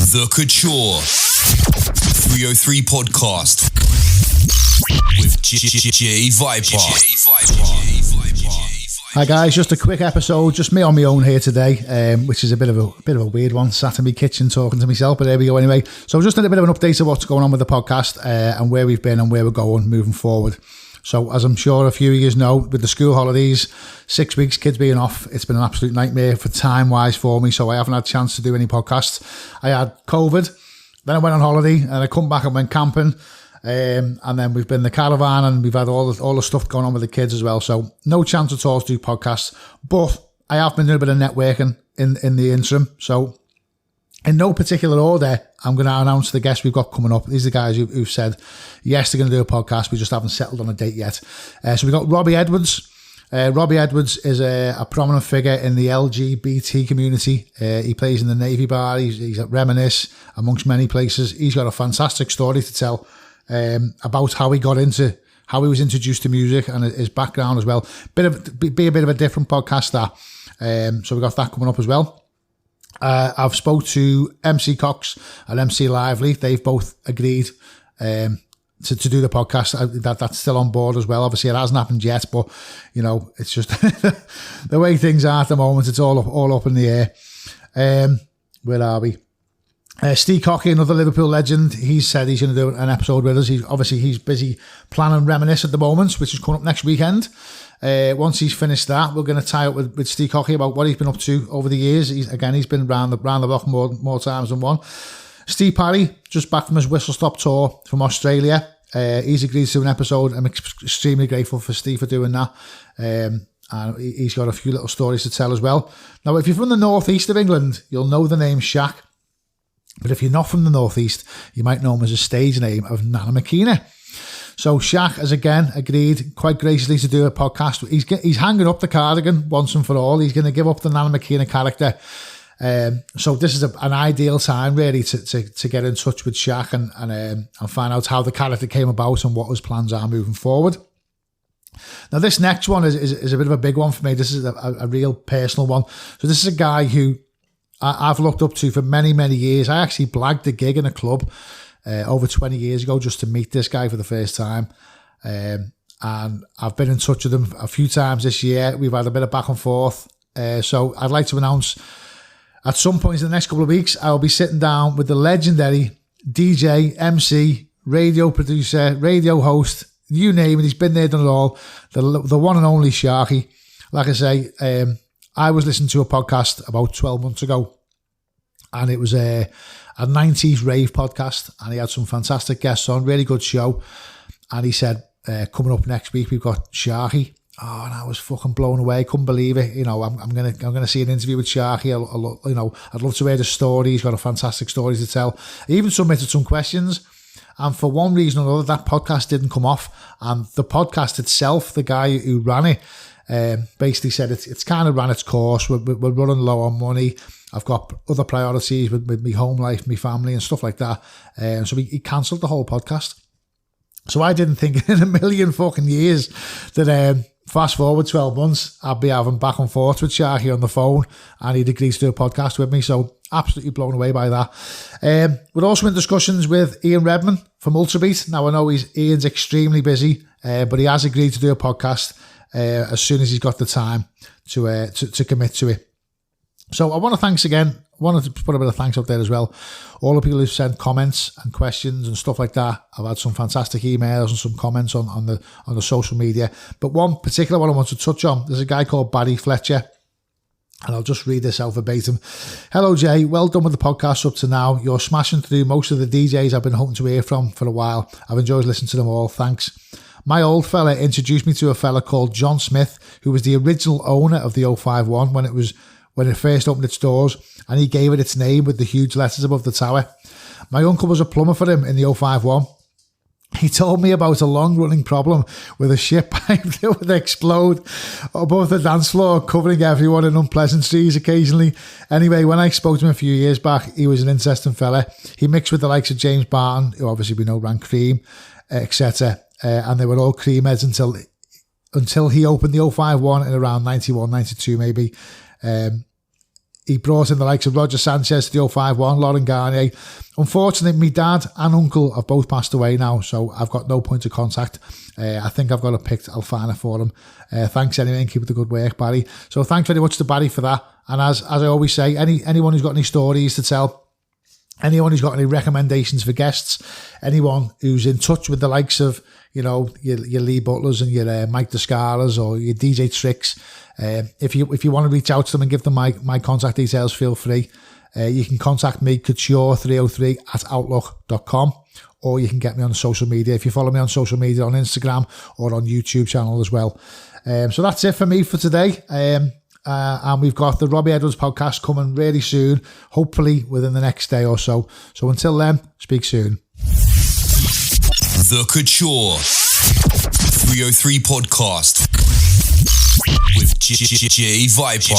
The Couture 303 podcast with J Viper. Hi guys, just a quick episode, just me on my own here today, which is a bit of a weird one. Sat in my kitchen talking to myself, but there we go anyway. So just a bit of an update of what's going on with the podcast and where we've been and where we're going moving forward. So as I'm sure a few of you know, with the school holidays, 6 weeks, kids being off, it's been an absolute nightmare for time-wise for me, so I haven't had a chance to do any podcasts. I had COVID, then I went on holiday, and I come back and went camping, and then we've been in the caravan, and we've had all the stuff going on with the kids as well, so no chance at all to do podcasts, but I have been doing a bit of networking in the interim, so in no particular order, I'm going to announce the guests we've got coming up. These are the guys who've said, yes, they're going to do a podcast. We just haven't settled on a date yet. So we've got Robbie Edwards. Robbie Edwards is a prominent figure in the LGBT community. He plays in the Navy Bar. He's at Reminisce, amongst many places. He's got a fantastic story to tell about how he was introduced to music and his background as well. Be a bit of a different podcast, that. So we've got that coming up as well. I've spoke to MC Cox and MC Lively. They've both agreed to do the podcast. That's still on board as well. Obviously, it hasn't happened yet, but you know, it's just the way things are at the moment. It's all up in the air. Where are we? Steve Cocky, another Liverpool legend. He said he's going to do an episode with us. He's busy planning Reminisce at the moment, which is coming up next weekend. Once he's finished that, we're going to tie up with Steve Cocky about what he's been up to over the years. He's been round the block more times than one. Steve Parry, just back from his whistle stop tour from Australia. He's agreed to do an episode. I'm extremely grateful for Steve for doing that. And he's got a few little stories to tell as well. Now, if you're from the northeast of England, you'll know the name Shaq. But if you're not from the northeast, you might know him as a stage name of Nana McKenna. So Shaq has again agreed quite graciously to do a podcast. He's hanging up the cardigan once and for all. He's going to give up the Nana McKenna character. So this is an ideal time really to get in touch with Shaq and find out how the character came about and what his plans are moving forward. Now this next one is a bit of a big one for me. This is a real personal one. So this is a guy who I've looked up to for many, many years. I actually blagged a gig in a club over 20 years ago just to meet this guy for the first time. And I've been in touch with him a few times this year. We've had a bit of back and forth. So I'd like to announce at some point in the next couple of weeks, I'll be sitting down with the legendary DJ, MC, radio producer, radio host, you name it. He's been there, done it all. The one and only Sharky. Like I say, I was listening to a podcast about 12 months ago, and it was a 90s rave podcast, and he had some fantastic guests on, really good show. And he said, coming up next week, we've got Sharky. Oh, and I was fucking blown away. Couldn't believe it. You know, I'm gonna see an interview with Sharky. I'd love to hear the story. He's got a fantastic story to tell. He even submitted some questions, and for one reason or another, that podcast didn't come off. And the podcast itself, the guy who ran it, basically said it's kind of ran its course. We're running low on money. I've got other priorities with my home life, my family and stuff like that. So he cancelled the whole podcast. So I didn't think in a million fucking years that fast forward 12 months, I'd be having back and forth with Sharky on the phone and he'd agreed to do a podcast with me. So absolutely blown away by that. We're also in discussions with Ian Redman from Ultrabeat. Now I know Ian's extremely busy, but he has agreed to do a podcast as soon as he's got the time to commit to it. So I want to put a bit of thanks out there as well. All the people who've sent comments and questions and stuff like that. I've had some fantastic emails and some comments on the social media. But one particular one I want to touch on, there's a guy called Barry Fletcher, and I'll just read this out verbatim. Hello Jay, well done with the podcast up to now. You're smashing through most of the DJs I've been hoping to hear from for a while. I've enjoyed listening to them all, thanks. My old fella introduced me to a fella called John Smith, who was the original owner of the 051 when it first opened its doors, and he gave it its name with the huge letters above the tower. My uncle was a plumber for him in the 051. He told me about a long-running problem with a shit pipe that would explode above the dance floor, covering everyone in unpleasant streets occasionally. Anyway, when I spoke to him a few years back, he was an interesting fella. He mixed with the likes of James Barton, who obviously we know ran Cream, etc. And they were all cream heads until he opened the 051 in around 91, 92 maybe. He brought in the likes of Roger Sanchez to the 051, Lauren Garnier. Unfortunately, my dad and uncle have both passed away now, so I've got no point of contact. I think I've got a pic. I'll find it for them. Thanks anyway, and keep up the good work, Barry. So thanks very much to Barry for that. And as I always say, anyone who's got any stories to tell, anyone who's got any recommendations for guests, anyone who's in touch with the likes of, your Lee Butlers and your Mike Descaras or your DJ Tricks, if you want to reach out to them and give them my contact details, feel free. You can contact me, couture303@outlook.com, or you can get me on social media. If you follow me on social media, on Instagram or on YouTube channel as well. So that's it for me for today. And we've got the Robbie Edwards podcast coming really soon, hopefully within the next day or so. So until then, speak soon. The Couture 303 podcast with J Viper.